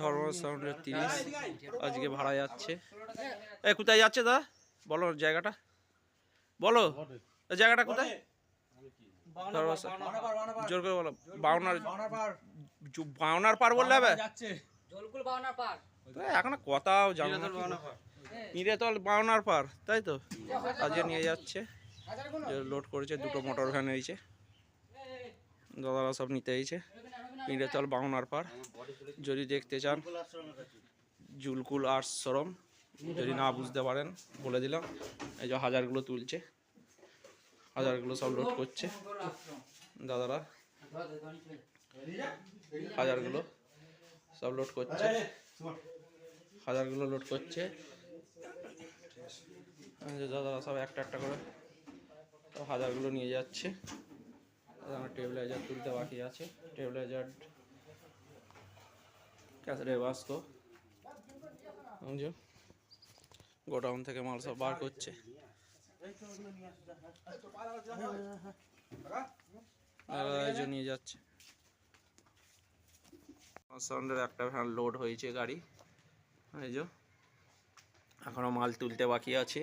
ধর্ম সাউন্ডের 30 আজকে ভাড়া যাচ্ছে। কোথায় যাচ্ছে দা বলো জায়গাটা, বলো জায়গাটা কোথায়? জোর করে বলো। বাউনার পার বললে হবে, এখন কথাও জানো না। নিরেতল বাউনার পার, তাই তো আজকে নিয়ে যাচ্ছে। লোড করেছে, দুটো মোটর ভ্যান হয়েছে, দাদারা সব নিতে হয়েছে। নিরেতল বাউনার পার যদি দেখতে চান, জুলকুল আশ্রম, যদি না বুঝতে পারেন বলে দিলাম। এই যে হাজারগুলো তুলছে, হাজারগুলো সব লোড করছে দাদারা, হাজারগুলো সব লোড করছে, হাজারগুলো লোড করছে দাদারা সব একটা একটা করে সব হাজারগুলো নিয়ে যাচ্ছে। টেবিলাইজার তুলতে বাকি আছে, টেবিলাইজার ক্যাসেটে বাস্কো গোডাউন থেকে মাল সব বার করছে। নিয়ে যাচ্ছে সাউন্ডের একটা ভ্যান লোড হয়েছে গাড়ি, এই যে এখনো মাল তুলতে বাকি আছে,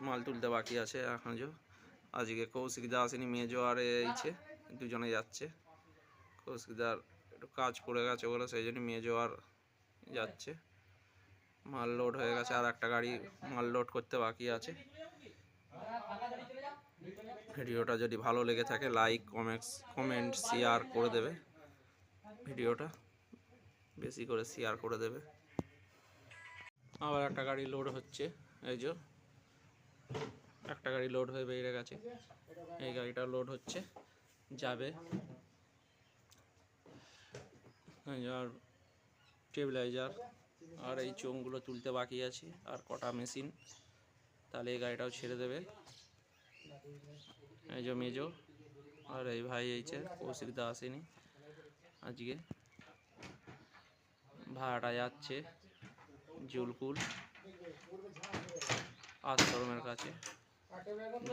মাল তুলতে বাকি আছে এখন। যে আজকে কৌশিকদা আসেনি, মেজো আর এইছে, দুজনে যাচ্ছে। কৌশিকদার একটু কাজ পড়ে গেছে বলে সেই জন্য মেজো আর যাচ্ছে। মাল লোড হয়ে গেছে, আর একটা গাড়ি মাল লোড করতে বাকি আছে। ভিডিওটা যদি ভালো লেগে থাকে লাইক কমেন্ট শেয়ার করে দেবে, ভিডিওটা বেশি করে শেয়ার করে দেবে। আবার একটা গাড়ি লোড হচ্ছে, এই যে একটা গাড়ি লোড হয়ে বেরিয়ে গেছে, এই গাড়িটা লোড হচ্ছে যাবে। আর টেবিলাইজার আর এই চোঙগুলো তুলতে বাকি আছে, আর কটা মেশিন, তাহলে এই গাড়িটাও ছেড়ে দেবে। এই যে মেজো আর এই ভাই এইছে, কৌশিকদা আসেনি আজকে। ভাড়াটা যাচ্ছে জুলকুল আশ্রমের কাছে।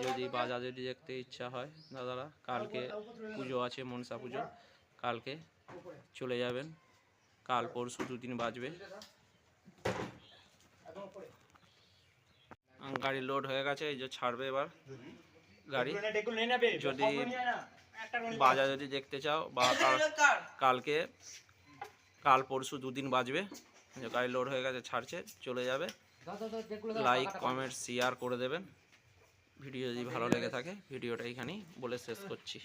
যদি বাজারে দেখতে ইচ্ছা হয় দাদারা, কালকে পুজো আছে, মনসা পুজো, কালকে চলে যাবেন, কাল পরশু দুদিন বাজবে। গাড়ি লোড হয়ে গেছে, এই যে ছাড়বে এবার গাড়ি। যদি বাজার যদি দেখতে চাও বা কালকে কাল পরশু দুদিন বাজবে, গাড়ি লোড হয়ে গেছে, ছাড়ছে, চলে যাবে। লাইক কমেন্ট শেয়ার করে দেবেন। ভিডিও যদি ভালো লেগে থাকে ভিডিওটা এইখানেই বলে শেষ করছি।